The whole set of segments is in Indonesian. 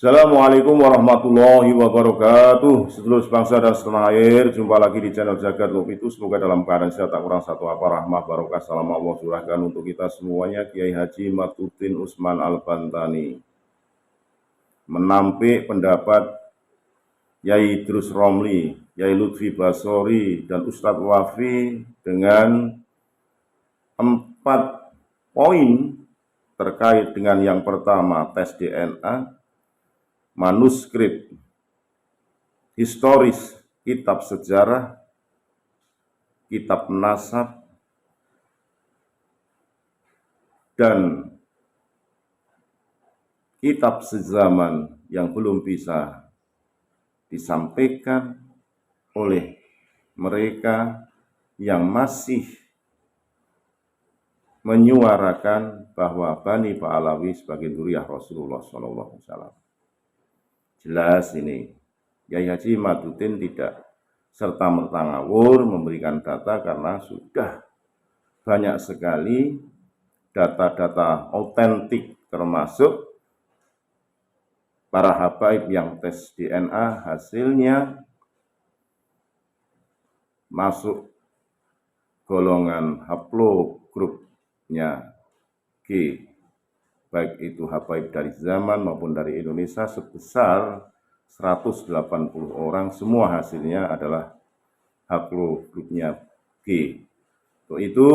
Assalamualaikum warahmatullahi wabarakatuh. Sedulur bangsa dan setanah air, jumpa lagi di channel Jagat Lopitu. Semoga dalam keadaan sehat, tak kurang satu apa, rahmah barokah salam Allah curahkan untuk kita semuanya. Kiai Haji Matutin Usman Al-Bantani menampik pendapat Yai Idrus Romli, Yai Lutfi Basori, dan Ustadz Wafi dengan 4 poin terkait dengan yang pertama, tes DNA, manuskrip historis, kitab sejarah, kitab nasab, dan kitab sezaman yang belum bisa disampaikan oleh mereka yang masih menyuarakan bahwa Bani Pahlawi sebagai zuriyah Rasulullah SAW. Jelas ini, Yai Haji Matutin tidak serta-merta ngawur memberikan data karena sudah banyak sekali data-data autentik, termasuk para habaib yang tes DNA hasilnya masuk golongan haplogrupnya G, baik itu habaib dari zaman maupun dari Indonesia sebesar 180 orang, semua hasilnya adalah haplogrupnya G. Untuk itu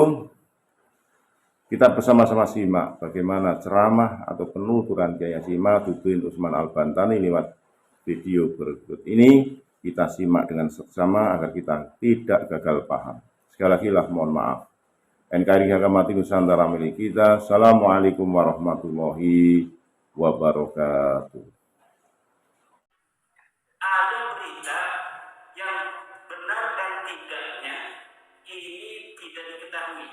kita bersama-sama simak bagaimana ceramah atau penuturan Kiai Haji Matutin Usman Al-Bantani lewat video berikut ini. Kita simak dengan seksama agar kita tidak gagal paham. Sekali lagi lah mohon maaf. NKRI Hakamati Nusantara milik kita. Assalamualaikum warahmatullahi wabarakatuh. Ada berita yang benar dan tidaknya ini tidak diketahui.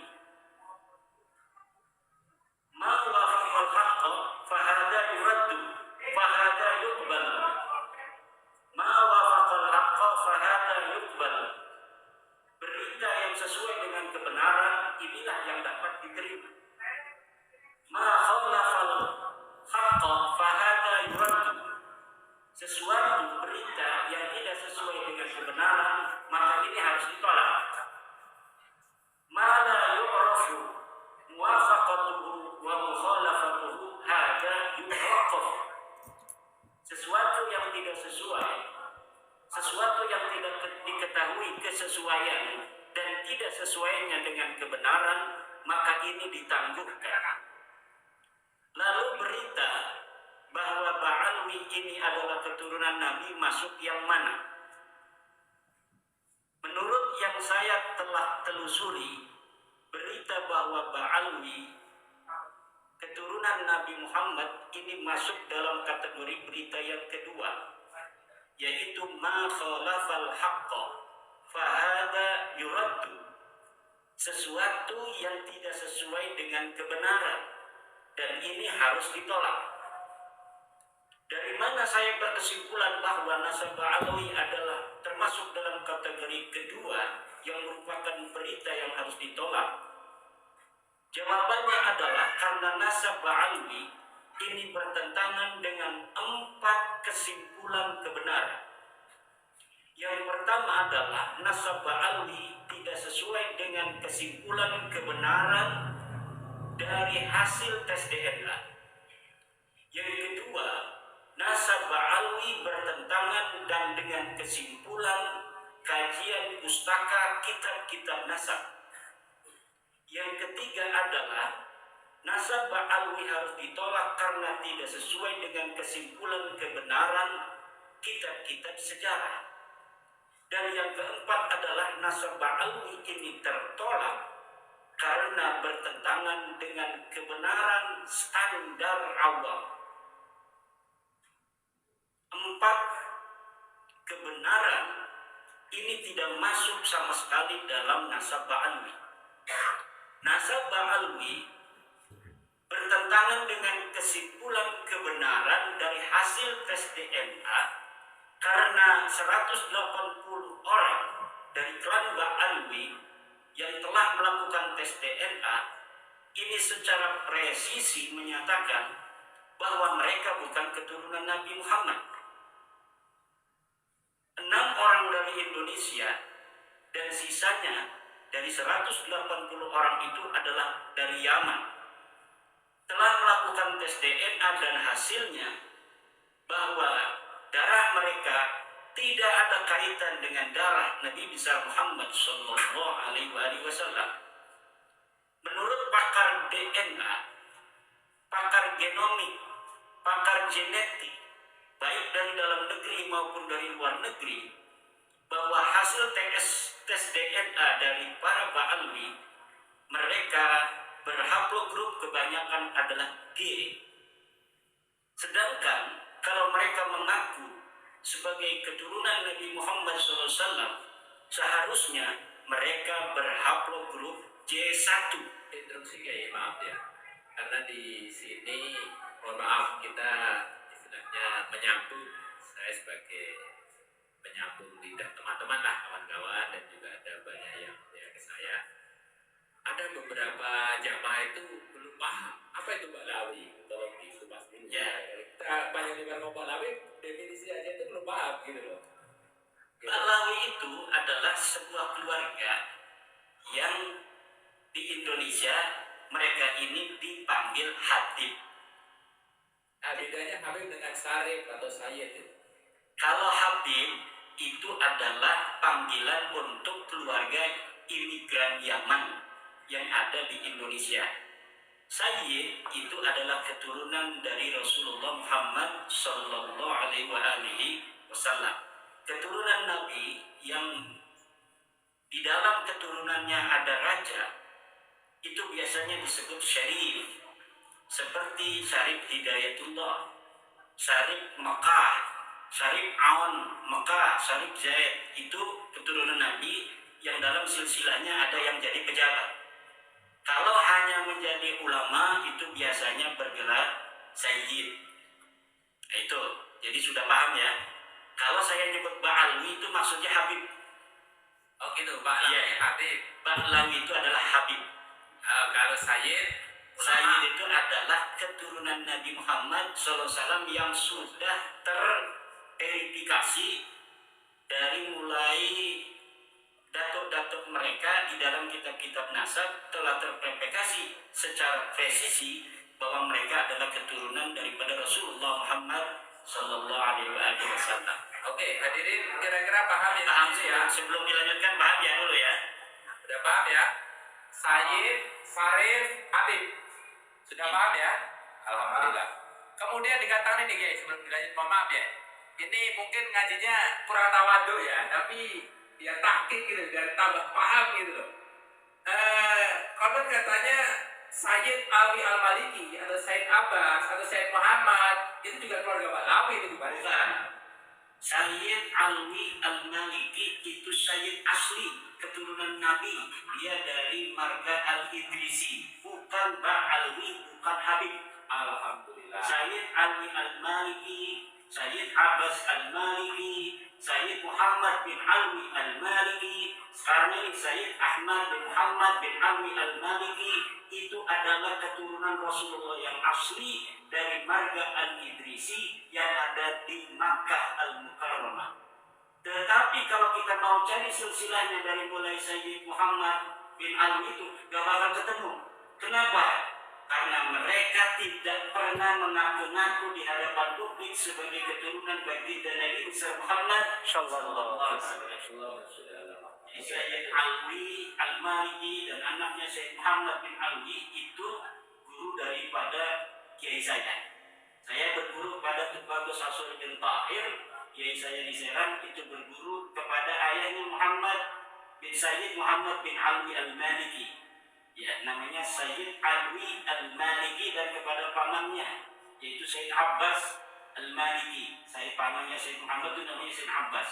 Ma wafaqal haqqa fahada yuraddu fahada yuqbal. Ma wafaqal haqqa fahada yuqbal. Berita yang sesuai dengan kebenaran inilah yang dapat diterima. Ma khalafal haqqa fahada yuraddu. Sesuatu berita yang tidak sesuai dengan kebenaran, maka ini harus ditolak. Ma la yu'rafu muwafaqatuhu wa mukhalafatuhu hadza yuwaqqaf. Sesuatu yang tidak sesuai, sesuatu yang tidak diketahui kesesuaian dan tidak sesuainya dengan kebenaran, maka ini ditangguhkan. Lalu berita bahwa Ba'alwi ini adalah keturunan Nabi masuk yang mana? Menurut yang saya telah telusuri, berita bahwa Ba'alwi keturunan Nabi Muhammad ini masuk dalam kategori berita yang kedua, yaitu ma khalafal haqqa fahada yuraddu. Sesuatu yang tidak sesuai dengan kebenaran, dan ini harus ditolak. Dari mana saya berkesimpulan bahwa nasab Ba'alwi adalah termasuk dalam kategori kedua yang merupakan berita yang harus ditolak? Jawabannya adalah karena nasab Ba'alwi ini bertentangan dengan 4 kesimpulan kebenaran. Yang pertama adalah nasab Ba'alwi tidak sesuai dengan kesimpulan kebenaran dari hasil tes DNA. Yang kedua, nasab Ba'alwi bertentangan dan dengan kesimpulan kajian pustaka kitab-kitab nasab. Yang ketiga adalah nasab Ba'alwi harus ditolak karena tidak sesuai dengan kesimpulan kebenaran kitab-kitab sejarah. Dan yang keempat adalah nasab Ba'alwi ini tertolak karena bertentangan dengan kebenaran standar Allah. 4 kebenaran ini tidak masuk sama sekali dalam nasab Ba'alwi. Nasab Ba'alwi bertentangan dengan kesimpulan kebenaran dari hasil tes DNA karena 180 orang dari klan Ba'alwi yang telah melakukan tes DNA ini secara presisi menyatakan bahwa mereka bukan keturunan Nabi Muhammad. 6 orang dari Indonesia dan sisanya dari 180 orang itu adalah dari Yaman. Telah melakukan tes DNA dan hasilnya bahwa darah mereka tidak ada kaitan dengan darah Nabi besar Muhammad Shallallahu Alaihi Wasallam. Menurut pakar DNA, pakar genomik, pakar genetik, baik dari dalam negeri maupun dari luar negeri, bahwa hasil tes DNA dari para Ba'alwi, mereka berhaplogrup kebanyakan adalah G. Sedangkan kalau mereka mengaku sebagai keturunan Nabi Muhammad SAW, seharusnya mereka berhaplogrup J1. Interupsi ya, maaf ya, karena di sini mohon maaf kita istilahnya menyambung, saya sebagai penyambung lidah teman-teman lah, kawan-kawan, dan juga ada banyak yang ke saya. Ada beberapa jamaah itu belum paham apa itu Ba'lawi, tolong dikupas dulu Ya. Kita banyak dengar ngomong Ba'lawi, definisi aja itu belum paham gitu loh. Ba'lawi itu adalah sebuah keluarga yang di Indonesia mereka ini dipanggil Hatib. Nah, bedanya Habib dengan Sarif atau Sayyid itu. Kalau Habib itu adalah panggilan untuk keluarga imigran Yaman yang ada di Indonesia. Sayyid itu adalah keturunan dari Rasulullah Muhammad Sallallahu Alaihi Wasallam. Keturunan Nabi yang di dalam keturunannya ada raja, itu biasanya disebut syarif, seperti Syarif Hidayatullah, Syarif Mekah, Syarif Aun Mekah, Syarif Zaid. Itu keturunan Nabi yang dalam silsilahnya ada yang jadi pejabat. Kalau hanya menjadi ulama itu biasanya bergelar Sayyid. Nah, itu, jadi sudah paham ya. Kalau saya nyebut Ba'alwi itu maksudnya Habib. Oh gitu, Ba'lawi Iya. Habib. Ba'lawi itu adalah Habib. Kalau Sayyid, Sayyid itu adalah keturunan Nabi Muhammad SAW yang sudah terverifikasi dari mulai datuk-datuk mereka di dalam kitab-kitab nasab telah terverifikasi secara presisi bahwa mereka adalah keturunan daripada Rasulullah Muhammad Sallallahu Alaihi Wasallam. Oke, hadirin kira-kira paham ya? Paham ya? sebelum dilanjutkan paham ya dulu ya. Udah paham ya? Sayyid, Sarif, Habib. Sudah paham ya? Alhamdulillah. Kemudian dikatakan ini guys, sebelum dilanjut, mohon maaf ya. Ini mungkin ngajinya kurang tawadu ya, tapi biar taktik gitu, biar tambah paham gitu loh. Konon katanya Sayyid Alwi Al-Maliki atau Sayyid Abbas atau Sayyid Muhammad itu juga keluarga Ba'lawi itu bukan? Bukan. Sayyid Alwi Al-Maliki itu Sayyid asli, keturunan Nabi. Dia dari marga Al-Idrisi, bukan Ba'alwi, bukan Habib. Alhamdulillah. Sayyid Alwi Al-Maliki, Sayyid Abbas Al-Maliki, Sayyid Muhammad bin Alwi Al-Maliki, sekarang ini Sayyid Ahmad bin Muhammad bin Alwi Al-Maliki, itu adalah keturunan Rasulullah yang asli dari marga Al-Idrisi yang ada di Makkah Al-Mukarramah. Tetapi kalau kita mau cari silsilahnya dari mulai Sayyid Muhammad bin Alwi itu gak bakal ketemu. Kenapa? Karena mereka tidak pernah mengaku-ngaku di hadapan publik sebagai keturunan baginda Nabi Muhammad Sallallahu Alaihi Wasallam. Sayyid Alwi Al-Maliki dan anaknya Sayyid Muhammad bin Alwi itu guru daripada kiai saya. Saya berguru pada Tubagus Asur bin Tahir, kiai saya di Serang itu berguru kepada ayahnya Muhammad bin Sayyid Muhammad bin Alwi Al-Maliki. Ya, namanya Sayyid Alwi Al-Maliki, dan kepada pamannya yaitu Sayyid Abbas Al-Maliki. Saya pamannya Sayyid Muhammad itu namanya Sayyid Abbas.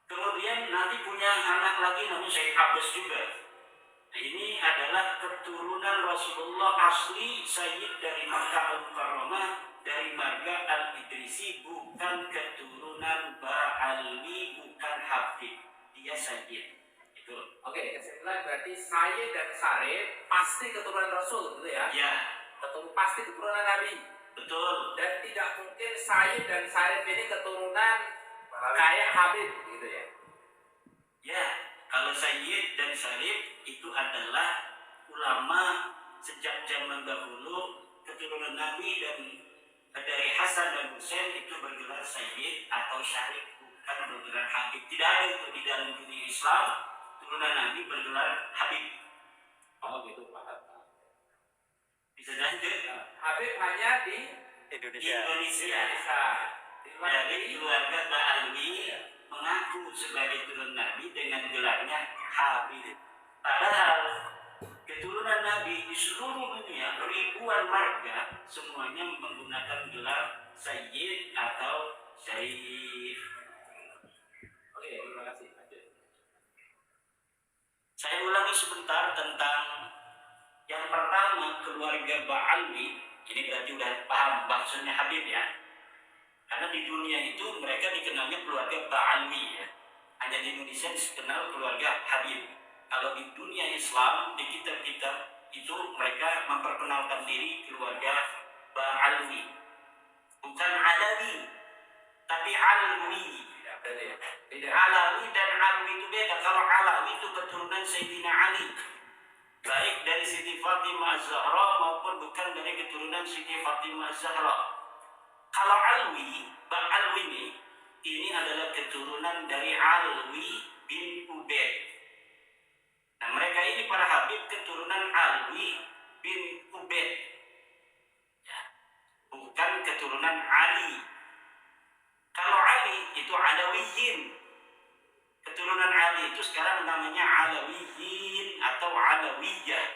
Kemudian nanti punya anak lagi namanya Sayyid Abbas juga. Nah, ini adalah keturunan Rasulullah asli, Sayyid dari Makkah Al-Mukarramah, dari marga Al-Idrisi, bukan keturunan Ba'alwi, bukan Habib. Dia Sayyid. Oke, kesimpulan berarti Sayyid dan Sarif pasti keturunan Rasul gitu ya? Ya. Ketemu pasti keturunan Nabi. Betul. Dan tidak mungkin Sayyid dan Syarif ini keturunan kayak Habib gitu ya. Ya, kalau Sayyid dan Syarif itu adalah ulama sejak zaman dahulu keturunan Nabi, dan dari Hasan dan Husain itu bergelar Sayyid atau Syarif, bukan bergelar Habib. Tidak ada itu di dalam dunia Islam, turunan Nabi bergelar Habib. Oh gitu Pak. Bisa lanjut. Habib hanya di Indonesia. Dari Dari keluarga Ba'alwi mengaku sebagai turun Nabi dengan gelarnya Habib. Padahal keturunan Nabi di seluruh dunia ribuan marga semuanya menggunakan gelar Sayyid atau Syarif. Oke, terima kasih. Lanjut. Saya ulangi sebentar tentang yang pertama, keluarga Ba'alwi. Ini berarti udah paham maksudnya Habib ya. Karena di dunia itu mereka dikenalnya keluarga Ba'alwi ya. Hanya di Indonesia dikenal keluarga Habib. Kalau di dunia Islam, di kitab-kitab itu mereka memperkenalkan diri keluarga Ba'alwi. Bukan Alawi, tapi Alwi. Tidak. Alawi dan Alwi itu beda. Kalau Alawi itu keturunan Sayyidina Ali, baik dari Siti Fatimah Az-Zahra maupun bukan dari keturunan Siti Fatimah Az-Zahra. Kalau Alwi, Ba'alwi ini adalah keturunan dari Alwi bin Ubaid. Nah, mereka ini para Habib keturunan Alwi bin Ubaid, ya, bukan keturunan Ali. Kalau Ali itu Alawiyin. Keturunan Ali itu sekarang namanya Alawiyin atau Alawiyah.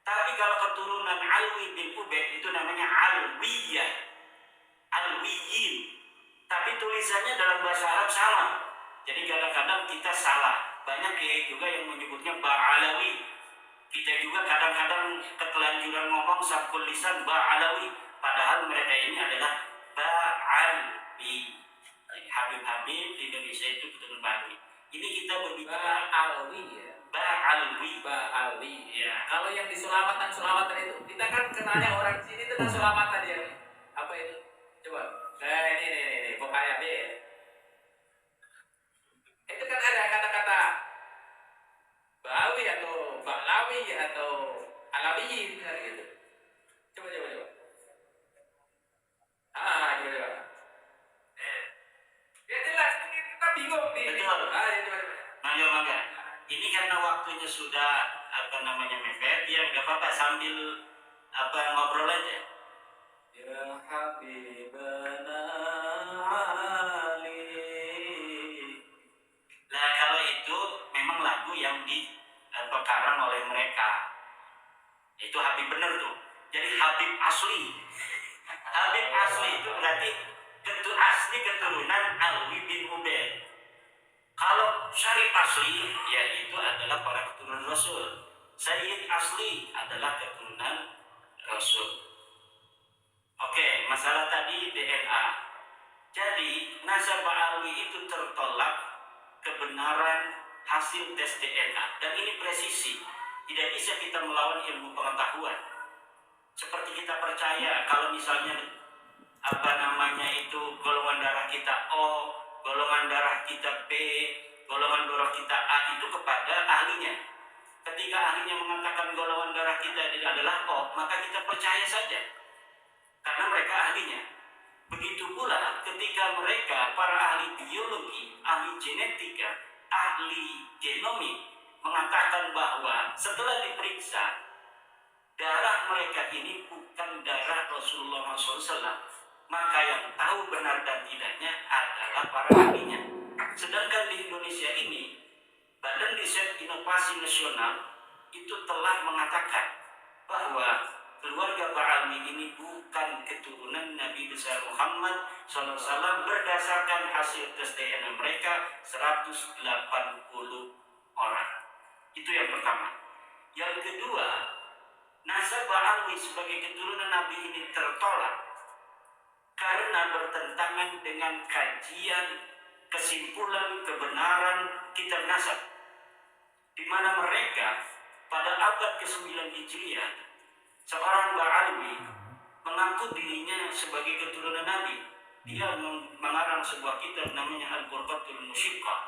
Tapi kalau keturunan Alwi bin Ubaid itu namanya Alwiyah, Alwiyin. Tapi tulisannya dalam bahasa Arab sama. Jadi kadang-kadang kita salah. Banyak kiai juga yang menyebutnya Ba'alawi. Kita juga kadang-kadang ketelanjuran ngomong sabkul lisan Ba'alawi. Padahal mereka ini adalah Ba'alwi. Habib-habib di Indonesia itu keturunan Ba'alwi. Ini kita berbicara Ba'alwi ya. Ba'alwi Ya. Kalau yang di Sulamatan itu, kita kan kenalnya orang sini tentang Sulamatan ya. Apa itu? Coba. Ini pokoknya B. Itu kan ada kata-kata Ba'alwi atau Ba'lawi atau Alawiyin gitu. Coba. Coba. Ya jelas, kita bingung nih. Betul. Coba. Mangga. Ini karena waktunya sudah mepet, ya nggak apa-apa sambil ngobrol aja. Ya Habibana Ali. Nah, kalau itu memang lagu yang dikarang oleh mereka. Itu Habib bener tuh. Jadi Habib asli. Habib asli itu berarti asli keturunan Alwi bin Ubaid. Kalau Syarif asli, ya itu adalah para keturunan Rasul. Sayyid asli adalah keturunan Rasul. Oke, masalah tadi DNA. Jadi nasab Ba'alwi itu tertolak kebenaran hasil tes DNA, dan ini presisi. Tidak bisa kita melawan ilmu pengetahuan. Seperti kita percaya kalau misalnya itu golongan darah kita O, golongan darah kita B, golongan darah kita A itu kepada ahlinya. Ketika ahlinya mengatakan golongan darah kita adalah O, maka kita percaya saja karena mereka ahlinya. Begitu pula ketika mereka para ahli biologi, ahli genetika, ahli genomik mengatakan bahwa setelah diperiksa darah mereka ini bukan darah Rasulullah SAW, maka yang tahu benar dan tidaknya adalah para ahlinya. Sedangkan di Indonesia ini, Badan Riset Inovasi Nasional itu telah mengatakan bahwa keluarga Ba'alwi ini bukan keturunan Nabi besar Muhammad SAW berdasarkan hasil tes DNA mereka 180 orang. Itu yang pertama. Yang kedua, nasab Ba'alwi sebagai keturunan Nabi ini tertolak karena bertentangan dengan kajian, kesimpulan, kebenaran kitab nasab, di mana mereka pada abad ke-9 Hijriah seorang Ba'alwi mengaku dirinya sebagai keturunan Nabi. Dia mengarang sebuah kitab namanya Al-Qur'atul Musyiqqah,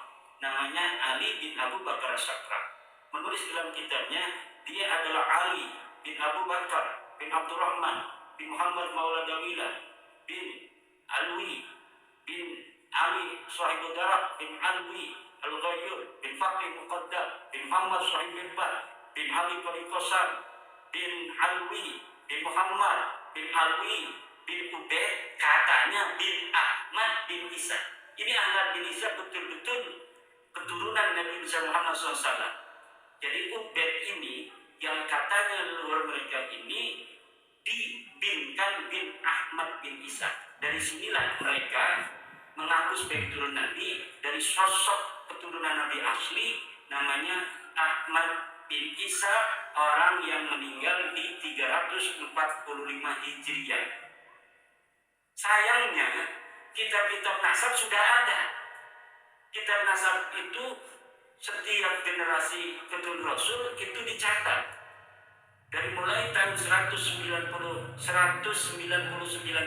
namanya Ali bin Abu Bakar As-Sakra. Menulis dalam kitabnya, dia adalah Ali bin Abu Bakar bin Abdurrahman bin Muhammad Maula Dawilah bin Alwi bin Ali Sahibul Darab bin Alwi Al-Ghayyur bin Fakri Muqaddam bin Muhammad Sahibul Bar bin Ali Qalikosan bin Alwi bin Muhammad bin Alwi bin Ubaid, katanya bin Ahmad bin Isa. Ini Ahmad bin Isa betul-betul keturunan Nabi Muhammad SAW. Jadi Ubaid ini yang katanya leluhur mereka ini dibinkan bin Ahmad bin Isa. Dari sinilah mereka mengaku sebagai keturunan Nabi. Dari sosok keturunan Nabi asli namanya Ahmad bin Isa, orang yang meninggal di 345 Hijriah. Sayangnya kitab-kitab nasab sudah ada. Kitab nasab itu setiap generasi keturunan Rasul itu dicatat. Dari mulai tahun 199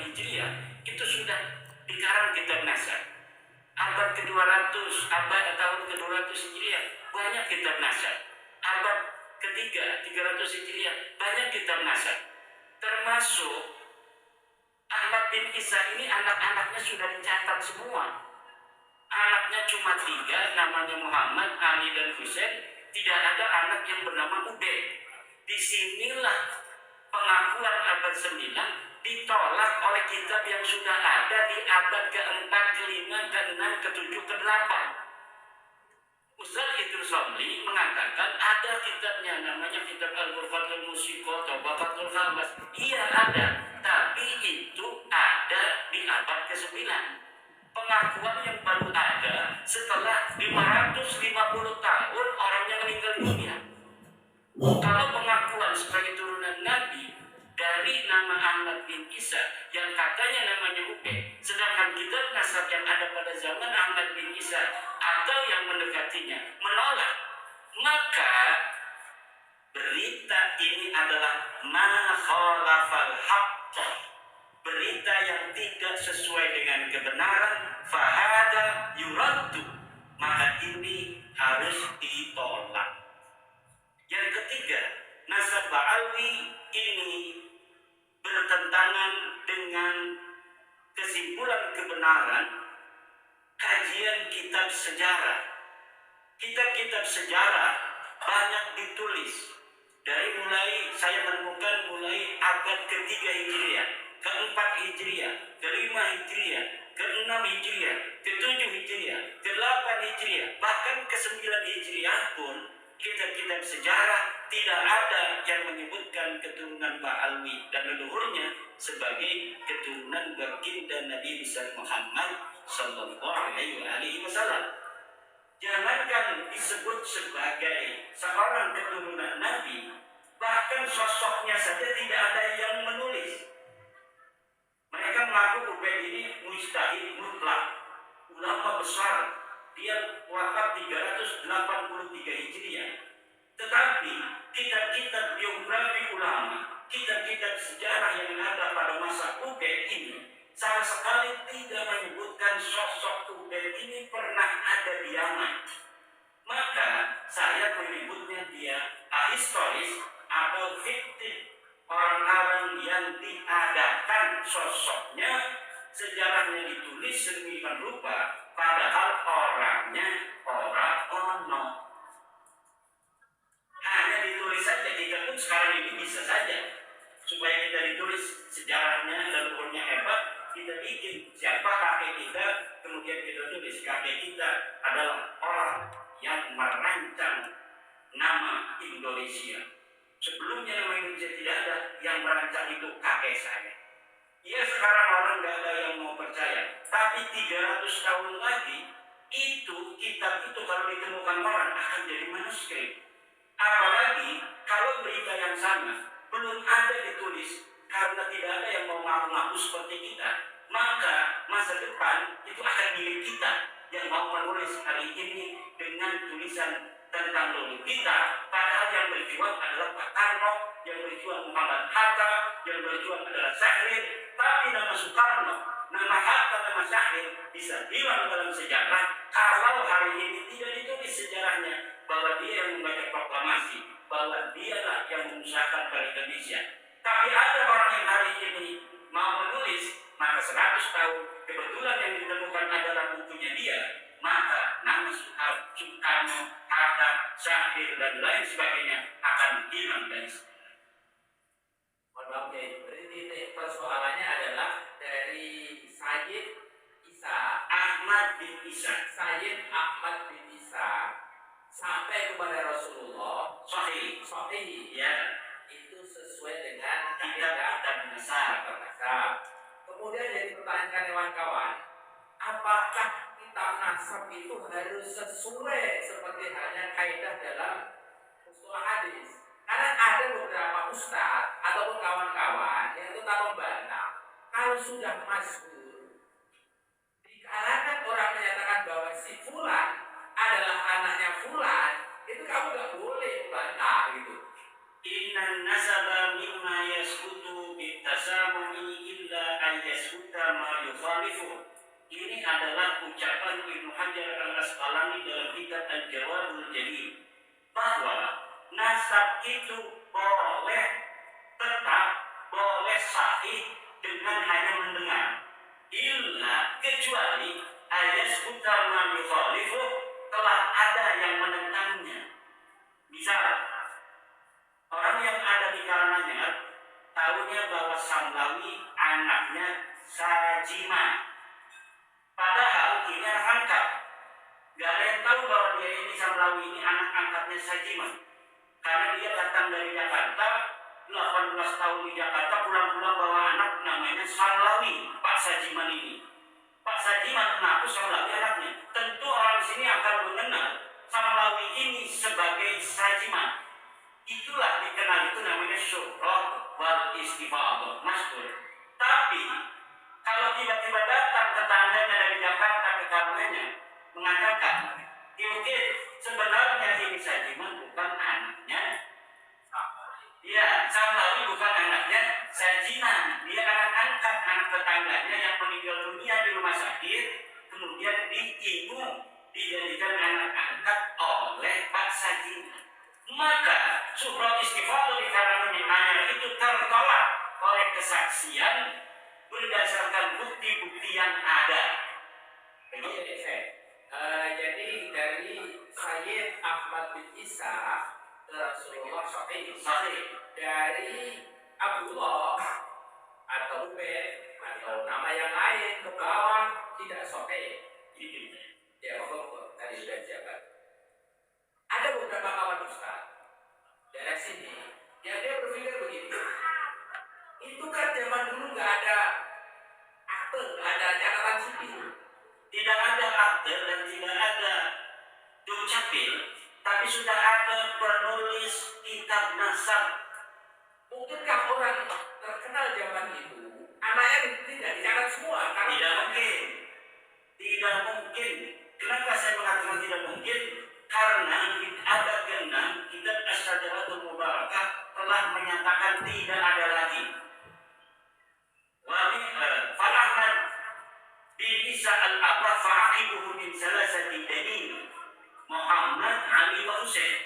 Hijriah itu sudah dikarang kitab nasab. Abad ke-200, tahun ke-200 Hijriah banyak kitab nasab. Abad ketiga 300 Hijriah banyak kitab nasab. Termasuk Ahmad bin Isa ini anak-anaknya sudah dicatat semua. Anaknya cuma 3, namanya Muhammad, Ali, dan Husain. Tidak ada anak yang bernama Ubaid. Disinilah pengakuan abad 9 ditolak oleh kitab yang sudah ada di abad ke-4, ke-5, ke-6, ke-7, ke-8. Ustaz Idrus Somli mengatakan ada kitabnya namanya kitab Al-Qur'atul Musyiqqah atau Baqatul Khamas. Iya ada, tapi itu ada di abad ke-9. Pengakuan yang baru ada setelah 550 tahun orangnya meninggal dunia. Kalau pengakuan sebagai turunan Nabi dari nama Ahmad bin Isa yang katanya namanya Ubaid, sedangkan kitab nasab yang ada pada zaman Ahmad bin Isa atau yang mendekatinya menolak, maka berita ini adalah ma khalafal haqq, berita yang tidak sesuai dengan kebenaran, fahada yuraddu, maka ini harus ditolak. Yang ketiga, nasab Ba'alwi ini bertentangan dengan kesimpulan kebenaran kajian kitab sejarah. Kitab-kitab sejarah banyak ditulis. Dari mulai saya menemukan mulai abad ke-3 Hijriah, ke-4 Hijriah, ke-5 Hijriah, ke-6 Hijriah, ke-7 Hijriah, ke-8 Hijriah, bahkan ke-9 Hijriah pun kitab-kitab sejarah tidak ada yang menyebutkan keturunan Ba'alwi dan leluhurnya sebagai keturunan baginda Nabi besar Muhammad sallallahu alaihi wasallam. Jangankan disebut sebagai seorang keturunan Nabi, bahkan sosoknya saja tidak ada yang menulis. Mereka mengaku Ubaid ini mujtahid mutlak, ulama besar. Dia wafat 383 Hijriah. Tetapi kitab-kitab biografi ulama, kitab-kitab sejarah yang ada pada masa Ubaid ini sama sekali tidak menyebutkan sosok Ubaid ini pernah ada di Yaman. Maka saya menyebutnya dia ahistoris atau fiktif, orang-orang yang diadakan sosoknya, sejarahnya ditulis sedemikian rupa, padahal orangnya orang ono. Hanya ditulis saja, kita pun sekarang ini bisa saja. Supaya kita ditulis sejarahnya, leluhurnya hebat, kita bikin siapa kakek kita, kemudian kita tulis kakek kita adalah orang yang merancang nama Indonesia. Sebelumnya nama Indonesia tidak ada, yang merancang itu kakek saya. Ya sekarang orang nggak ada yang mau percaya, tapi 300 tahun lagi itu kitab itu kalau ditemukan orang akan jadi manuskrip. Apalagi kalau berita yang sama belum ada ditulis karena tidak ada yang mau ngaku-ngaku seperti kita, maka masa depan itu akan milik kita yang mau menulis hari ini dengan tulisan tentang dulu kita, padahal yang berjuang adalah Pak Karno, yang berjuang Muhammad Hatta, yang berjuang adalah Syahrir, tapi nama Soekarno, nama Hatta, nama Syahrir bisa hilang dalam sejarah kalau hari ini tidak ditulis sejarahnya bahwa dia yang membaca proklamasi, bahwa dialah yang mengusahakan pada Indonesia. Tapi ada orang yang hari ini mau menulis, maka 100 tahun kebetulan yang ditemukan adalah bukunya dia, maka nama Soekarno, Hatta, Syahrir dan lain sebagainya akan hilang dari sejarah. Mohon maaf ya, berarti persoalannya adalah dari Sayyid Isa Ahmad bin Isa Sayyid Ahmad bin Isa sampai kepada Rasulullah Sahih, sahih, ya, itu sesuai dengan tidak kaidah nasab. nasab. Kemudian jadi pertanyaan kawan-kawan, apakah kitab nasab itu harus sesuai seperti halnya kaidah dalam mustalah hadis? Karena ada beberapa ustadz ataupun kawan-kawan yang tetap membantah kalau sudah masyhur di kalangan orang menyatakan bahwa si fulan adalah anaknya fulan, itu kamu nggak boleh membantah gitu. Innan nasaba mimma yasbutu bitasamumi illa an yasbuta ma yukhalifu. Ini adalah ucapan Ibnu Hajar al-Asqalani dalam kitab Al-Jawabul Jalil, bahwa nasab itu boleh tetap, boleh sahih dengan hanya mendengar, illa kecuali ayasbuta ma yukhalifu, telah ada yang menentangnya. Misal orang yang ada di kalangannya tahunya bahwa Samlawi anaknya Sajima, padahal ini anak angkat. Gak ada yang tahu bahwa dia ini Samlawi ini anak angkatnya Sajima, karena dia datang dari Jakarta, 18 tahun di Jakarta, pulang-pulang bawa anak namanya Samlawi, Pak Sajiman ini. Pak Sajiman mengaku Samlawi anaknya. Tentu orang sini akan mengenal Samlawi ini sebagai Sajiman. Itulah dikenal, itu namanya syuhrah wal istifadah, masyhur. Tapi kalau tiba-tiba datang tetangganya dari Jakarta ke kampungnya mengatakan, mungkin sebenarnya ini Sajiman bukan anaknya, ya Samlawi bukan anaknya Sajiman, dia anak angkat anak tetangganya yang meninggal dunia di rumah sakit, kemudian dijadikan anak angkat oleh Pak Sajiman. Maka syuhrah istifadah di kalangan ayat itu tertolak oleh kesaksian berdasarkan bukti-bukti yang ada. Jadi dari Sayyid Ahmad bin Isa Rasulullah sahih, dari Abdullah atau Ubaid atau nama yang lain ke bawah tidak sahih. Ya, tadi sudah jabat. Ada beberapa kawan ustaz dari sini yang dia berpikir begini, itu kan zaman dulu nggak ada akte, nggak ada catatan sipil, Tidak ada akte dan tidak ada dukcapil, tapi sudah ada penulis kitab nasab. mungkinkah orang terkenal zaman itu anaknya tidak dicatat semua? Karena Tidak mungkin. Tidak mungkin. Kenapa saya mengatakan tidak mungkin? Karena ada keenam kitab Asy-Syajaratul Mubarakah telah menyatakan tidak ada lagi. Fa'ahmad bin Isa al-Abah fa'aqibuhu min salasati dalil, Muhammad, Ali, wa Husain.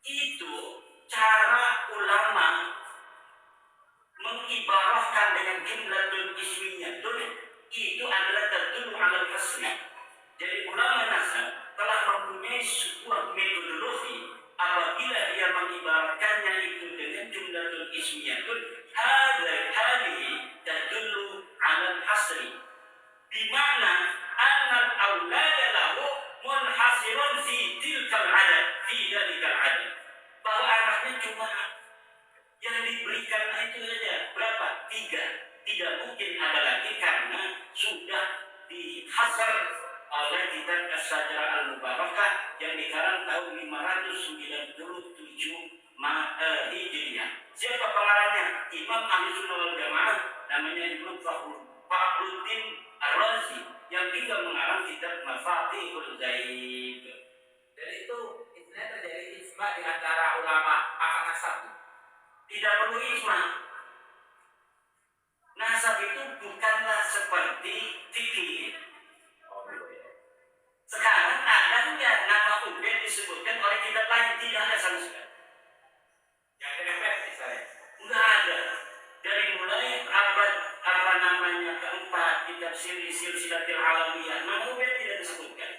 Itu cara ulama mengibarahkan dengan jumlatul ismiyatun, itu adalah tadullu ala al-hasna. Jadi ulama nasab telah mempunyai sebuah metodologi apabila dia mengibaratkannya itu dengan jumlatul ismiyatun, hadhihi tadullu ala al-hasri, bimana anna al-awlada lahu munhasirun fi tilkal adad, fi dalikal adad, bahwa anaknya cuma yang diberikan itu saja. Berapa? 3. Tidak mungkin ada lagi karena sudah dihasar oleh kitab Asy-Syajarah Al-Mubarakah yang dikarang tahun 597 Hijriah. Siapa pengarangnya? Imam Ahlussunnah wal Jamaah, namanya Imam Fakhruddin Ar-Razi, yang juga mengarang kitab Mafatihul Ghaib. dan itu istilahnya terjadi ijma di antara ulama ahli nasab. tidak perlu ijma. Nasab itu bukanlah seperti fikih. Sekarang ada nggak nama Ubed disebutkan oleh kitab lain? Tidak ada sama sekali. Yang keempat misalnya. Nggak ada. Dari mulai abad apa namanya keempat kitab Silsilatul Alawiyah, nama Ubed tidak disebutkan.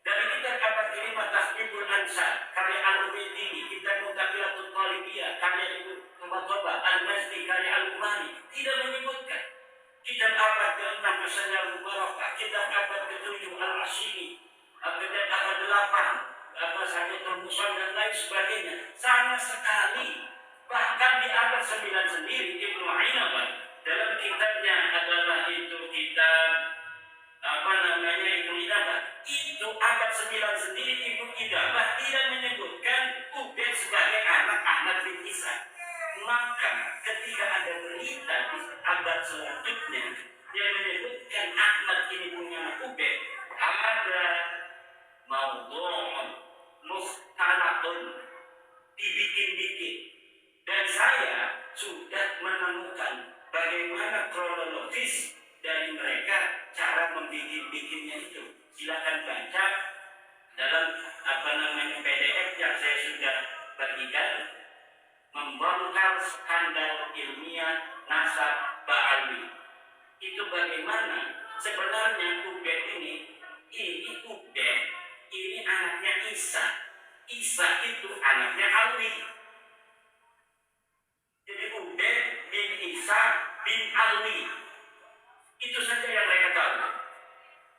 Dari kitab abad kelima Tahqiqul Ansar karya Al-Ubaidini, kitab Mutaqilatul Talibiyah karya Ibnu Mubarak Al-Mazdi karya Al-Umari tidak menyebutkan. Kitab abad ke-6 Asy-Syajar Mubarakah, kitab abad ke-7 Al-Asyini, kitab abad 8 apa saja Musan dan lain sebagainya, sama sekali. Bahkan di abad 9 sendiri Ibnu Ainabah dalam kitabnya adalah itu kitab apa namanya Ibnu Idabah, itu abad 9 sendiri Ibnu Idabah tidak menyebutkan Ubed sebagai anak Ahmad bin Isa. Maka ketika ada berita di abad selanjutnya yang menyebutkan Ahmad ini punya Ubed, ada maudhu'un mukhtalaqun, dibikin-bikin. Dan saya sudah menemukan bagaimana kronologis dari mereka cara membikin-bikinnya itu. Silakan baca dalam apa namanya PDF yang saya sudah bagikan, membongkar skandal ilmiah nasab Ba'alwi. Itu bagaimana sebenarnya Ubed ini Ubed ini anaknya Isa. Isa itu anaknya Alwi. Jadi Ubed bin Isa bin Alwi. Itu saja yang mereka tahu.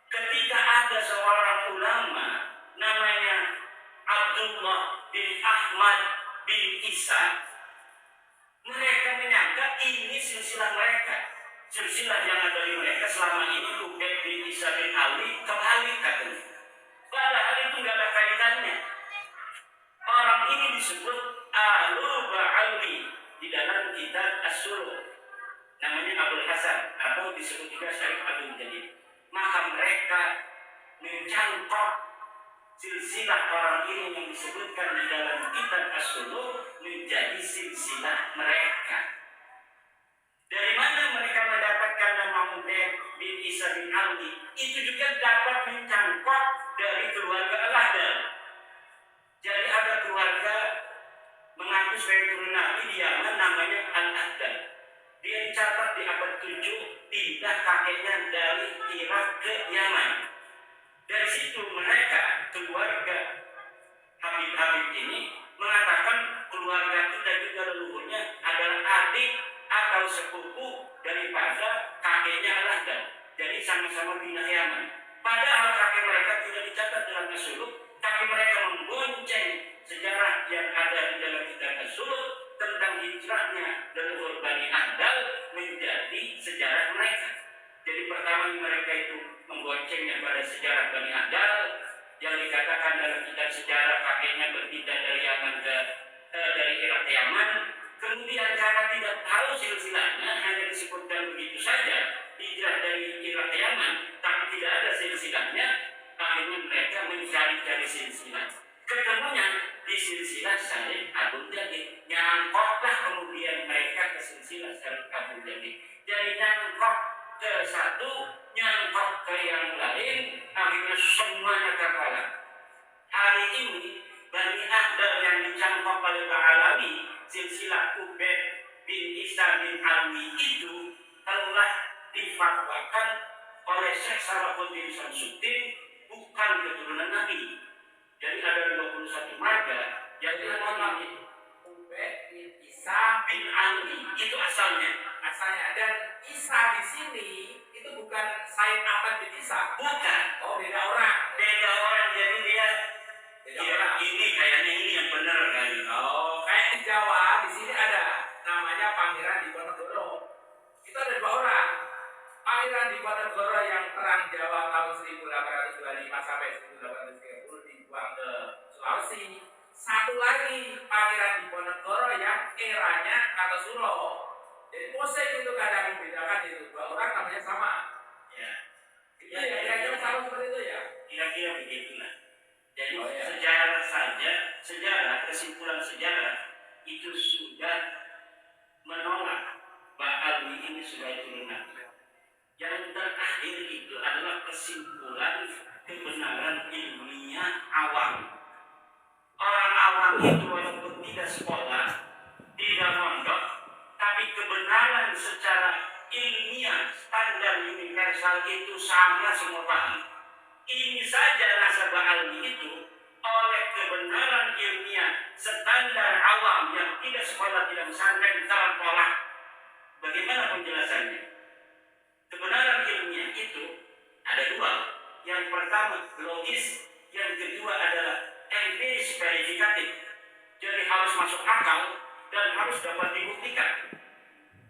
Ketika ada seorang ulama namanya Abdullah bin Ahmad bin Isa, mereka menyangka ini silsilah mereka. Silsilah yang ada di mereka selama ini Ubed bin Isa bin Alwi kebalik katanya. Padahal itu nggak ada kaitannya. Orang ini disebut Al-Ba'alwi di dalam kitab As-Sulh, namanya Abul Hasan atau disebut juga Syarif Abdul Jalil. Maka mereka mencangkok silsilah orang ini yang disebutkan di dalam kitab As-Sulh menjadi silsilah mereka. Dari mana mereka mendapatkan nama Ubed bin Isa bin Alwi? Itu juga dapat mencangkok dari keluarga Al-Ahdal. Jadi ada keluarga mengaku sebagai turun Nabi di Yaman namanya Al-Ahdal. Dia dicatat di abad 7 pindah kakeknya dari Irak ke Yaman. Dari situ mereka keluarga Habib-Habib ini mengatakan keluarga kita juga leluhurnya adalah adik atau sepupu daripada kakeknya Al-Ahdal. Jadi sama-sama pindah Yaman. Padahal kakek mereka tidak dicatat dalam As-Sulh, tapi mereka membonceng sejarah yang ada di dalam kitab As-Sulh tentang hijrahnya leluhur Bani Ahdal menjadi sejarah mereka. Jadi pertama mereka itu memboncengnya pada sejarah Bani Ahdal yang dikatakan dalam kitab sejarah kakeknya berpindah dari Yaman dari Irak ke Yaman. Kemudian karena tidak tahu silsilahnya, hanya disebutkan begitu saja hijrah dari Irak ke Yaman, tapi tidak ada silsilahnya. Akhirnya mereka mencari-cari silsilah. Ketemunya di silsilah Syarif Abdul Jalil. Nyangkoklah kemudian mereka ke silsilah Syarif Abdul Jalil. Jadi nyangkok ke satu, nyangkok ke yang lain, akhirnya semuanya terbalas. Hari ini Bani Ahdal yang dicangkok oleh Ba'alawi, silsilah Ubed bin Isa bin Alwi itu telah difatwakan oleh Syekh Salahuddin Syamsuddin bukan keturunan Nabi. Jadi ada 21 marga yang dinamakan Ubed bin Isa bin Alwi, itu asalnya. dan Isa di sini itu bukan Said Ahmad bin Isa. Bukan. Oh, beda orang. Beda orang, jadi dia Beda orang. ini kayaknya ini yang benar kali. Oh, kayak di Jawa di sini ada namanya Pangeran Diponegoro. Itu ada dua orang. Pangeran Diponegoro yang perang Jawa tahun 1825 sampai 1830 dibuang ke Sulawesi. Satu lagi Pangeran Diponegoro yang eranya Kartosuro. Jadi pusing itu kadang membedakan itu dua orang namanya sama. Ya. Iya, kira-kira sama seperti itu ya. Kira-kira begitulah. Jadi Oh, ya. sejarah, kesimpulan sejarah itu sudah menolak Ba'alwi ini sebagai turunan. Yang terakhir itu adalah kesimpulan kebenaran ilmiah awam. Orang awam itu walaupun tidak sekolah, tidak mondok, tapi kebenaran secara ilmiah standar universal itu sama semua paham. Ini saja nasabah almi itu oleh kebenaran ilmiah standar awam yang tidak sekolah, tidak pesantren tolak. Bagaimana penjelasannya? Kebenaran ilmiah itu ada dua. Yang pertama logis, yang kedua adalah empiris verifikatif. Jadi harus masuk akal dan harus dapat dibuktikan.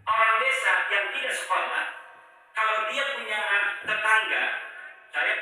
Orang desa yang tidak sekolah, kalau dia punya tetangga, saya